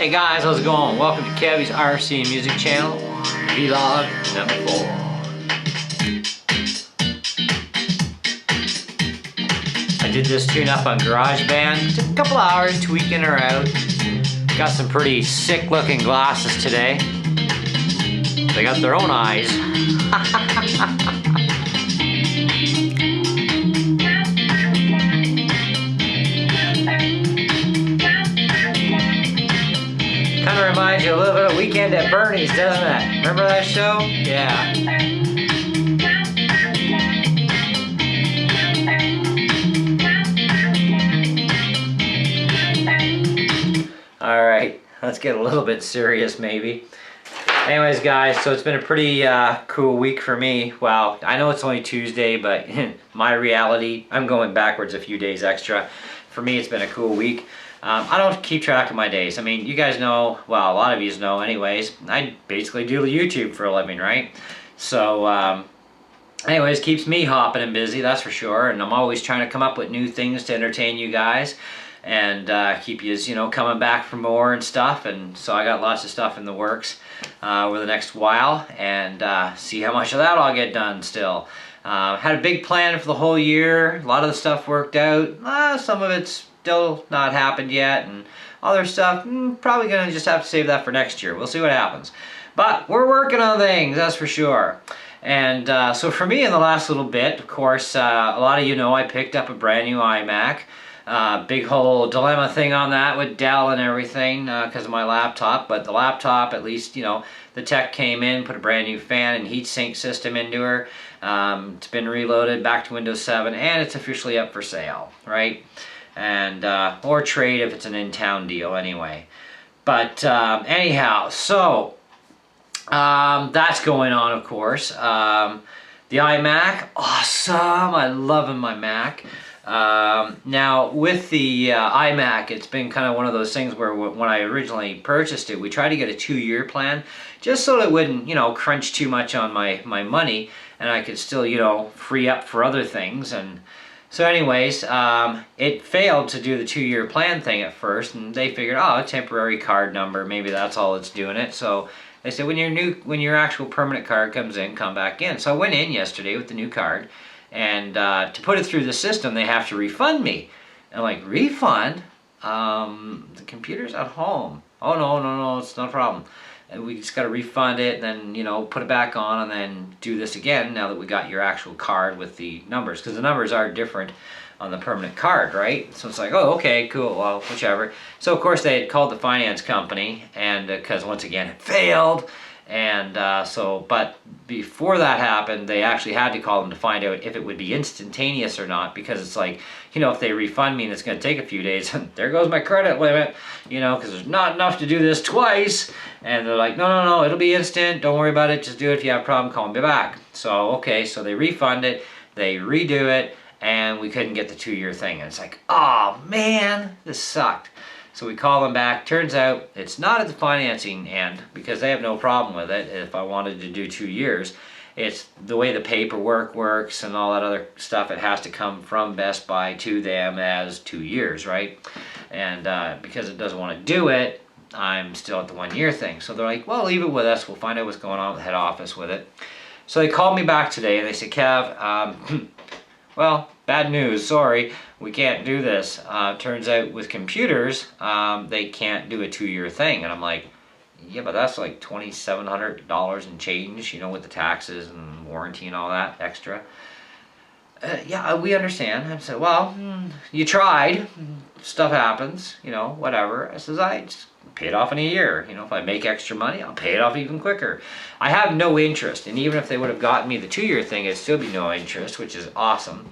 Hey guys, how's it going? Welcome to Kevys RC and Music Channel, vlog number 4. I did this tune up on GarageBand. Took a couple hours tweaking her out. Got some pretty sick looking glasses today. They got their own eyes. Kind of reminds you a little bit of Weekend at Bernie's, doesn't it? Remember that show? Yeah. Alright, let's get a little bit serious maybe. Anyways guys, so it's been a pretty cool week for me. Well, I know it's only Tuesday, but my reality, I'm going backwards a few days extra. For me, it's been a cool week. I don't keep track of my days. I mean, you guys know, well, a lot of you know anyways, I basically do YouTube for a living, right? So, anyways, keeps me hopping and busy, that's for sure. And I'm always trying to come up with new things to entertain you guys and keep you know, coming back for more and stuff. And so I got lots of stuff in the works over the next while, and see how much of that I'll get done still. Had a big plan for the whole year. A lot of the stuff worked out. Some of it's still not happened yet, and other stuff, probably gonna just have to save that for next year. We'll see what happens. But we're working on things, that's for sure. And so for me in the last little bit, of course, a lot of you know I picked up a brand new iMac. Big whole dilemma thing on that with Dell and everything because of my laptop. But the laptop, at least, you know, the tech came in, put a brand new fan and heatsink system into her. It's been reloaded back to Windows 7, and it's officially up for sale, right? And or trade if it's an in-town deal anyway. But anyhow, so that's going on, of course. The iMac, awesome. I love my Mac. Now with the iMac, it's been kind of one of those things where when I originally purchased it, we tried to get a 2-year plan just so it wouldn't, you know, crunch too much on my money, and I could still, you know, free up for other things. And so anyways, it failed to do the 2-year plan thing at first, and they figured, oh, a temporary card number, maybe that's all that's doing it. So they said, when your actual permanent card comes in, come back in. So I went in yesterday with the new card, and to put it through the system, they have to refund me. And I'm like, refund? The computer's at home. Oh, no, it's not a problem. And we just got to refund it, and then, you know, put it back on, and then do this again now that we got your actual card with the numbers, because the numbers are different on the permanent card, right? So it's like, oh, okay, cool, well, whichever. So of course they had called the finance company, and because once again it failed, and but before that happened, they actually had to call them to find out if it would be instantaneous or not, because it's like, you know, if they refund me and it's going to take a few days, there goes my credit limit, you know, because there's not enough to do this twice. And they're like, no, it'll be instant, don't worry about it, just do it. If you have a problem, call me back. So okay, so they refund it, they redo it, and we couldn't get the 2-year thing. And it's like, oh man, this sucked. So we call them back. Turns out it's not at the financing end, because they have no problem with it if I wanted to do 2 years. It's the way the paperwork works and all that other stuff. It has to come from Best Buy to them as 2 years, right? And because it doesn't want to do it, I'm still at the 1-year thing. So they're like, well, leave it with us. We'll find out what's going on with the head office with it. So they called me back today and they said, Kev, well, bad news, sorry, we can't do this. Turns out with computers, they can't do a 2-year thing. And I'm like, yeah, but that's like $2,700 and change, you know, with the taxes and warranty and all that extra. Yeah, we understand. I said, well, you tried. Stuff happens, you know, whatever. I says, I just pay it off in a year. You know, if I make extra money, I'll pay it off even quicker. I have no interest, and even if they would have gotten me the 2-year thing, it'd still be no interest, which is awesome.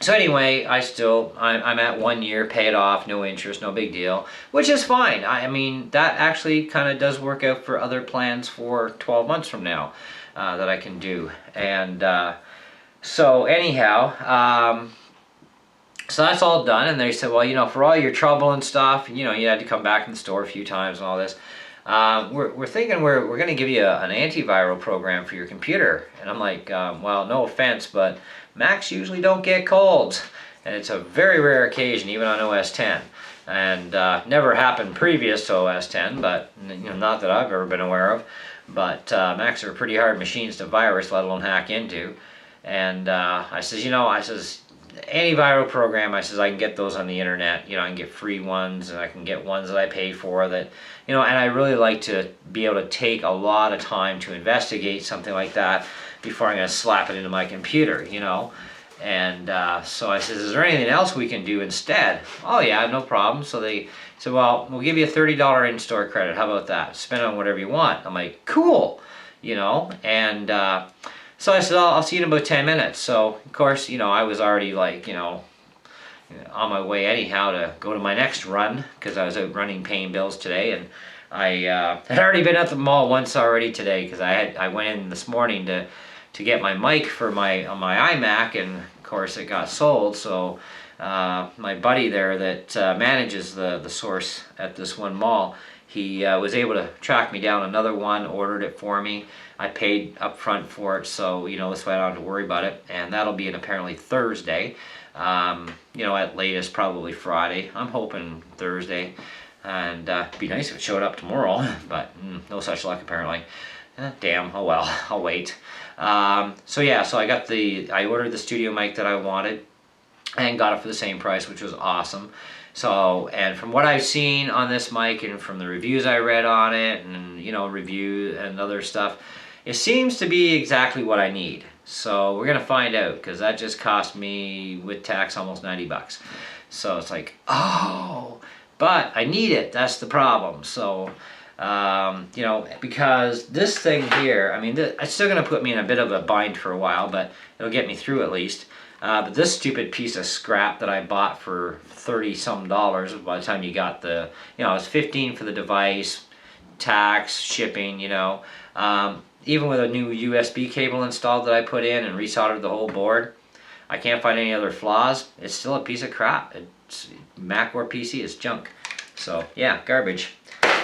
So anyway, I'm at 1 year, pay it off, no interest, no big deal, which is fine. I mean, that actually kind of does work out for other plans for 12 months from now that I can do. And so anyhow, so that's all done, and they said, well, you know, for all your trouble and stuff, you know, you had to come back in the store a few times and all this. We're thinking we're going to give you an antiviral program for your computer. And I'm like, well, no offense, but Macs usually don't get colds, and it's a very rare occasion, even on OS 10. and never happened previous to OS 10, but not that I've ever been aware of. But Macs are pretty hard machines to virus, let alone hack into. And I says, antiviral program, I says, I can get those on the internet. I can get free ones, and I can get ones that I pay for that, and I really like to be able to take a lot of time to investigate something like that before I'm going to slap it into my computer, And so I says, is there anything else we can do instead? Oh yeah, no problem. So they said, well, we'll give you a $30 in-store credit. How about that? Spend it on whatever you want. I'm like, cool, And so I said, I'll see you in about 10 minutes. So, of course, I was already like, on my way anyhow to go to my next run because I was out running paying bills today. And I had already been at the mall once already today because I went in this morning to get my mic for my iMac, and of course it got sold. So my buddy there that manages the source at this one mall, he was able to track me down another one, ordered it for me. I paid up front for it, so this way I don't have to worry about it. And that'll be in apparently Thursday. At latest probably Friday. I'm hoping Thursday, and it'd be nice if it showed up tomorrow, but no such luck apparently. Damn, oh well, I'll wait. So I ordered the studio mic that I wanted and got it for the same price, which was awesome. So, and from what I've seen on this mic and from the reviews I read on it and, review and other stuff, it seems to be exactly what I need. So we're going to find out, because that just cost me with tax almost 90 bucks. So it's like, oh, but I need it. That's the problem. So, because this thing here, it's still going to put me in a bit of a bind for a while, but it'll get me through at least. But this stupid piece of scrap that I bought for $30-some by the time you got the, it was $15 for the device, tax, shipping, even with a new USB cable installed that I put in and resoldered the whole board, I can't find any other flaws. It's still a piece of crap. It's Mac or PC, it's junk. So yeah, garbage.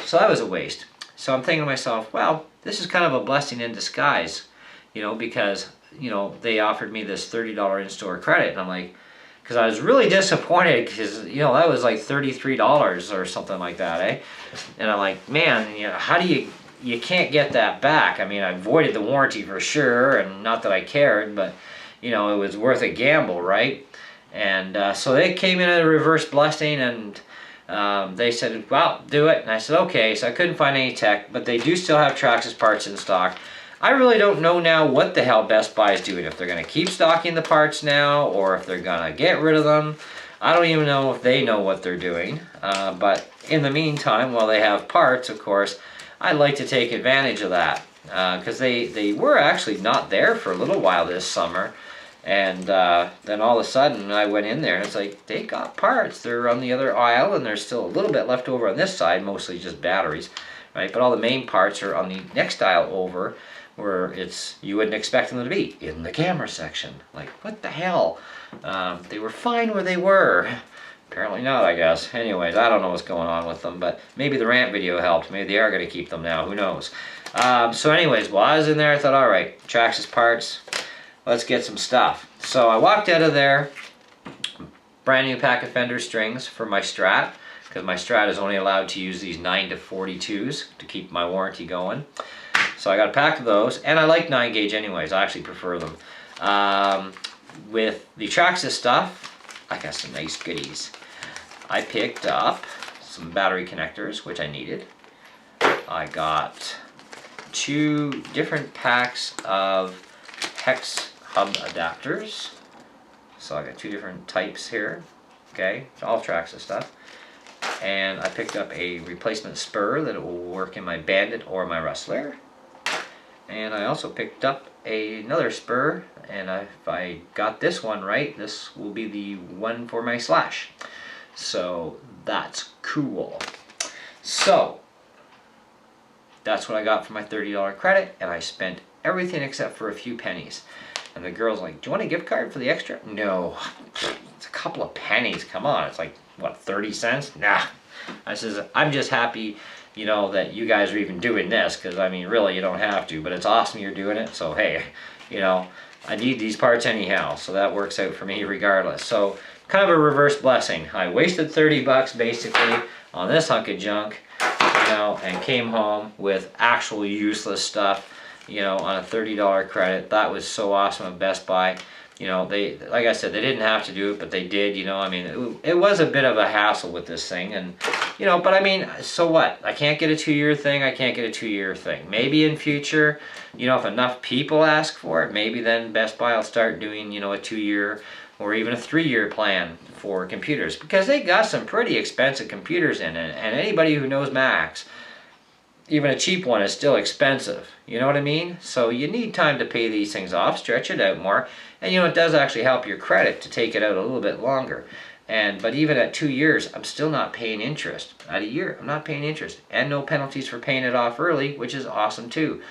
So that was a waste. So I'm thinking to myself, well, this is kind of a blessing in disguise, because they offered me this $30 in-store credit, and I'm like, because I was really disappointed because that was like $33 or something like that, eh? And I'm like, man, how do you can't get that back? I voided the warranty for sure, and not that I cared, but it was worth a gamble, right? And so they came in at a reverse blessing, and they said, well, do it. And I said, okay. So I couldn't find any tech, but they do still have Traxxas parts in stock. I really don't know now what the hell Best Buy is doing. If they're going to keep stocking the parts now, or if they're going to get rid of them. I don't even know if they know what they're doing. But in the meantime, while they have parts, of course, I'd like to take advantage of that. Because they were actually not there for a little while this summer. And then all of a sudden I went in there and it's like, they got parts. They're on the other aisle, and there's still a little bit left over on this side, mostly just batteries, right? But all the main parts are on the next aisle over, where you wouldn't expect them to be, in the camera section. Like, what the hell? They were fine where they were. Apparently not, I guess. Anyways, I don't know what's going on with them, but maybe the rant video helped. Maybe they are going to keep them now. Who knows? So anyways, while I was in there, I thought, all right, Traxxas parts, let's get some stuff. So I walked out of there, brand new pack of fender strings for my Strat, because my Strat is only allowed to use these 9 to 42s to keep my warranty going. So I got a pack of those, and I like 9 gauge anyways. I actually prefer them. With the Traxxas stuff, I got some nice goodies. I picked up some battery connectors, which I needed. I got 2 different packs of hex hub adapters. So I got 2 different types here. Okay, all Traxxas stuff. And I picked up a replacement spur that will work in my Bandit or my Rustler. And I also picked up another spur, and if I got this one right, this will be the one for my Slash. So that's cool. So that's what I got for my $30 credit, and I spent everything except for a few pennies. And the girl's like, do you want a gift card for the extra? No, it's a couple of pennies, come on. It's like, what, 30 cents? Nah. I says, I'm just happy, that you guys are even doing this, because, really, you don't have to, but it's awesome you're doing it, so hey, I need these parts anyhow, so that works out for me regardless. So kind of a reverse blessing. I wasted 30 bucks basically on this hunk of junk, you know, and came home with actual useless stuff, you know, on a $30 credit. That was so awesome at Best Buy. You know, they, like I said, they didn't have to do it, but they did, you know. I mean, it was a bit of a hassle with this thing, and, you know, but I mean, so what? I can't get a 2-year thing, I can't get a 2-year thing. Maybe in future, you know, if enough people ask for it, maybe then Best Buy will start doing, you know, a 2-year or even a 3-year plan for computers, because they got some pretty expensive computers in it, and anybody who knows Macs, even a cheap one is still expensive. You know what I mean? So you need time to pay these things off, stretch it out more, and you know, it does actually help your credit to take it out a little bit longer. But even at 2 years, I'm still not paying interest. At a year, I'm not paying interest, and no penalties for paying it off early, which is awesome too.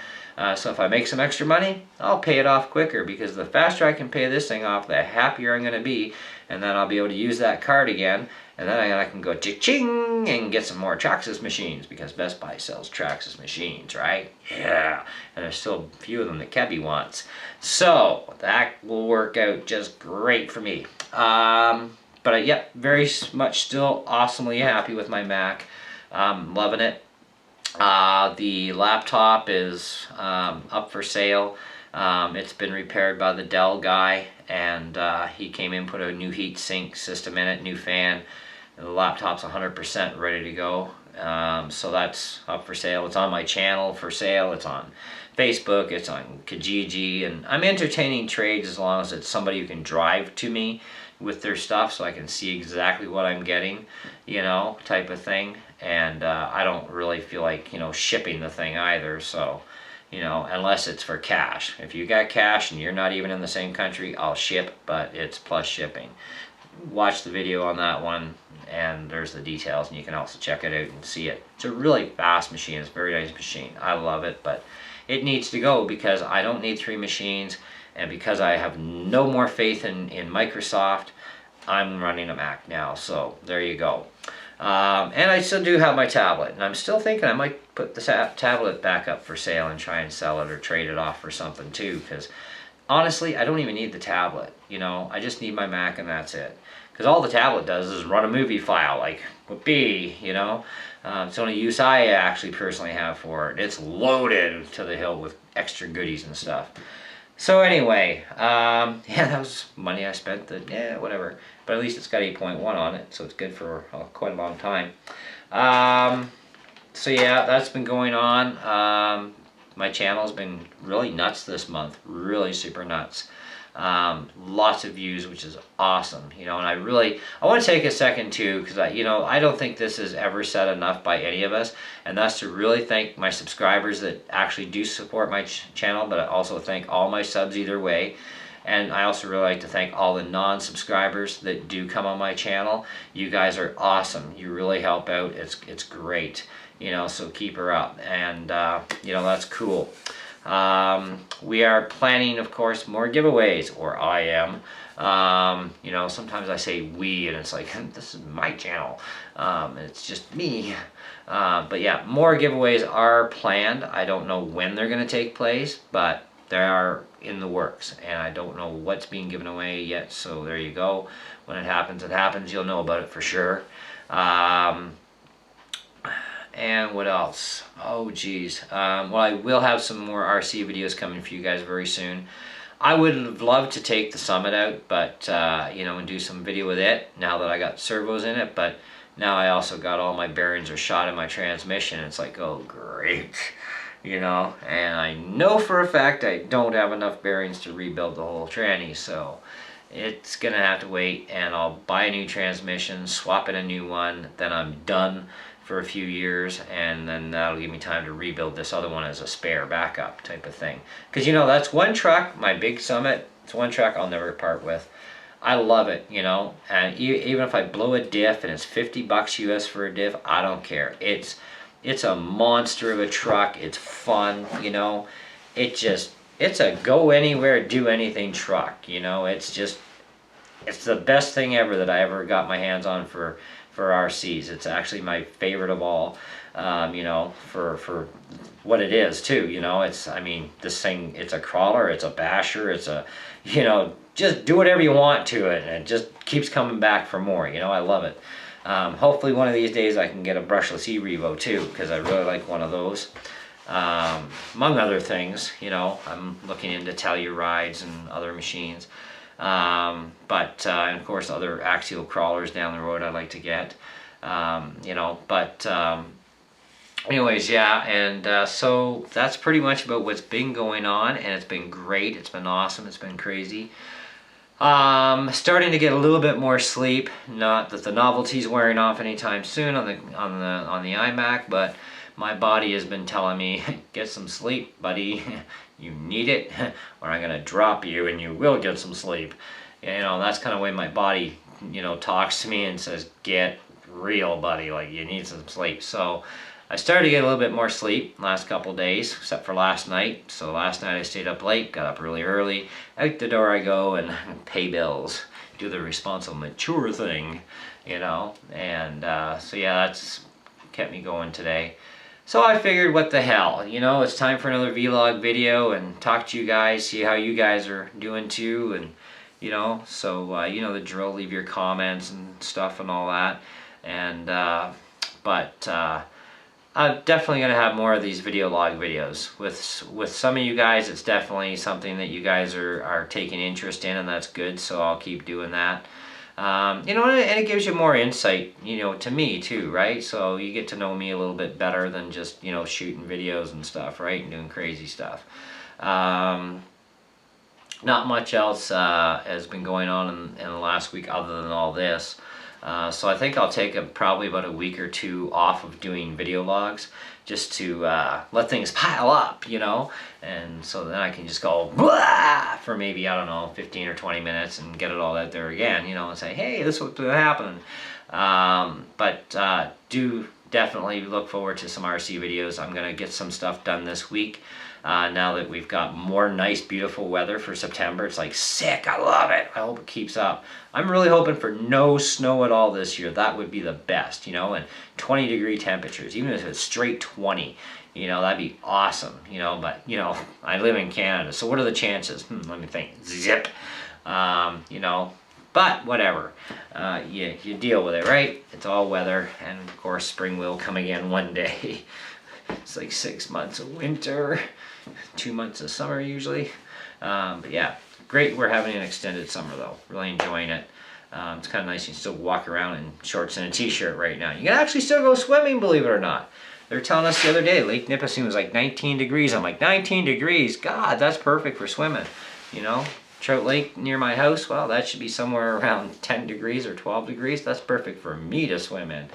So if I make some extra money, I'll pay it off quicker, because the faster I can pay this thing off, the happier I'm going to be, and then I'll be able to use that card again, and then I can go cha-ching and get some more Traxxas machines, because Best Buy sells Traxxas machines, right? Yeah, and there's still a few of them that Kevy wants. So that will work out just great for me. But yeah, very much still awesomely happy with my Mac. Loving it. The laptop is up for sale. It's been repaired by the Dell guy, and he came in, put a new heat sink system in it, new fan. And the laptop's 100% ready to go. So that's up for sale. It's on my channel for sale. It's on Facebook. It's on Kijiji, and I'm entertaining trades as long as it's somebody who can drive to me with their stuff, so I can see exactly what I'm getting, you know, type of thing. And I don't really feel like, you know, shipping the thing either, so, you know, unless it's for cash. If you got cash and you're not even in the same country, I'll ship, but it's plus shipping. Watch the video on that one, and there's the details, and you can also check it out and see it. It's a really fast machine. It's a very nice machine. I love it, but it needs to go, because I don't need 3 machines, and because I have no more faith in Microsoft, I'm running a Mac now, so there you go. And I still do have my tablet, and I'm still thinking I might put the tablet back up for sale and try and sell it or trade it off for something too, because honestly, I don't even need the tablet, you know. I just need my Mac, and that's it. Because all the tablet does is run a movie file, like whoopee, you know. It's the only use I actually personally have for it. It's loaded to the hill with extra goodies and stuff. So anyway, yeah, that was money I spent, yeah, whatever. But at least it's got 8.1 on it, so it's good for quite a long time. So yeah, that's been going on. My channel's been really nuts this month, really super nuts. Lots of views, which is awesome, you know. And I want to take a second too, because I don't think this is ever said enough by any of us, and that's to really thank my subscribers that actually do support my channel, but I also thank all my subs either way. And I also really like to thank all the non-subscribers that do come on my channel. You guys are awesome. You really help out. It's great, you know, so keep her up, and you know, that's cool. We are planning, of course, more giveaways, or I am. You know, sometimes I say we, and it's like, this is my channel. It's just me. But yeah, more giveaways are planned. I don't know when they're going to take place, but they are in the works, and I don't know what's being given away yet, so there you go. When it happens, it happens. You'll know about it for sure. And what else? Oh geez. Well, I will have some more RC videos coming for you guys very soon. I would have loved to take the Summit out, but you know, and do some video with it now that I got servos in it. But now I also got all my bearings are shot in my transmission. It's like, oh great, you know. And I know for a fact I don't have enough bearings to rebuild the whole tranny, so it's gonna have to wait. And I'll buy a new transmission, swap in a new one, then I'm done for a few years, and then that'll give me time to rebuild this other one as a spare backup type of thing. Because, you know, that's one truck, my big Summit, it's one truck I'll never part with. I love it, you know, and even if I blow a diff and it's 50 bucks US for a diff, I don't care. It's a monster of a truck. It's fun, you know. It's a go anywhere, do anything truck, you know. It's the best thing ever that I ever got my hands on for for RCs. It's actually my favorite of all, you know, for what it is too, you know. It's, I mean, this thing, it's a crawler, it's a basher, it's a, you know, just do whatever you want to it, and it just keeps coming back for more, you know. I love it. Hopefully one of these days I can get a brushless e-revo too, because I really like one of those. Among other things, you know, I'm looking into Tellurides and other machines. And of course other axial crawlers down the road I'd like to get, you know, but anyways, yeah, and so that's pretty much about what's been going on, and it's been great, it's been awesome, it's been crazy. Starting to get a little bit more sleep, not that the novelty's wearing off anytime soon on the iMac, but my body has been telling me, get some sleep, buddy. You need it, or I'm gonna drop you and you will get some sleep. You know, that's kind of the way my body, you know, talks to me and says, get real, buddy, like you need some sleep. So I started to get a little bit more sleep last couple days, except for last night. So last night I stayed up late, got up really early, out the door I go and pay bills, do the responsible mature thing, you know. And so yeah, that's kept me going today. So I figured, what the hell, you know, it's time for another vlog video and talk to you guys, see how you guys are doing too, and you know, so you know the drill, leave your comments and stuff and all that. And I'm definitely going to have more of these video log videos. With some of you guys, it's definitely something that you guys are taking interest in, and that's good, so I'll keep doing that. You know, and it gives you more insight, you know, to me too, right? So you get to know me a little bit better than just, you know, shooting videos and stuff, right? And doing crazy stuff. Not much else has been going on in the last week other than all this. So I think I'll take probably about a week or two off of doing video logs, just to let things pile up, you know, and so then I can just go blah for maybe, I don't know, 15 or 20 minutes and get it all out there again, you know, and say, hey, this is what's happening. Do definitely look forward to some RC videos. I'm going to get some stuff done this week. Now that we've got more nice, beautiful weather for September. It's like sick. I love it. I hope it keeps up. I'm really hoping for no snow at all this year. That would be the best, you know, and 20-degree temperatures, even if it's straight 20, you know, that'd be awesome, you know. But, you know, I live in Canada, so what are the chances? Let me think. Zip. You know, but whatever. You deal with it, right? It's all weather, and of course spring will come again one day. It's like 6 months of winter, 2 months of summer usually. But yeah, great. We're having an extended summer though. Really enjoying it. It's kind of nice. You can still walk around in shorts and a t-shirt right now. You can actually still go swimming, believe it or not. They were telling us the other day, Lake Nipissing was like 19 degrees. I'm like, 19 degrees? God, that's perfect for swimming. You know, Trout Lake near my house, well, that should be somewhere around 10 degrees or 12 degrees. That's perfect for me to swim in.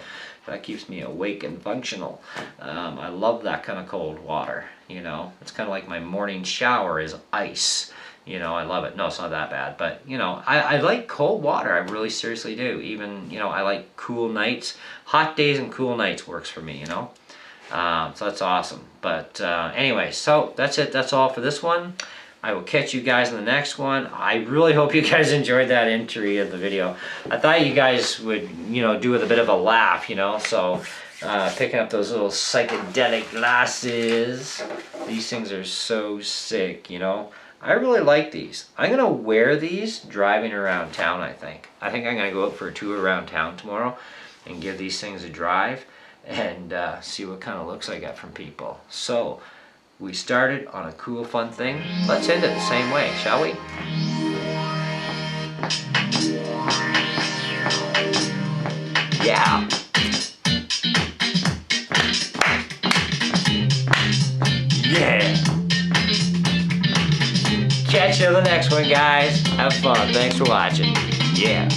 That keeps me awake and functional. I love that kind of cold water, you know. It's kind of like my morning shower is ice. You know, I love it. No, it's not that bad. But, you know, I like cold water. I really seriously do. Even, you know, I like cool nights. Hot days and cool nights works for me, you know. So that's awesome. But anyway, so that's it. That's all for this one. I will catch you guys in the next one. I really hope you guys enjoyed that entry of the video. I thought you guys would, you know, do with a bit of a laugh, you know. So picking up those little psychedelic glasses. These things are so sick, you know. I really like these. I'm going to wear these driving around town, I think. I think I'm going to go out for a tour around town tomorrow and give these things a drive and see what kind of looks I get from people. So we started on a cool, fun thing. Let's end it the same way, shall we? Yeah. Yeah. Catch you on the next one, guys. Have fun. Thanks for watching. Yeah.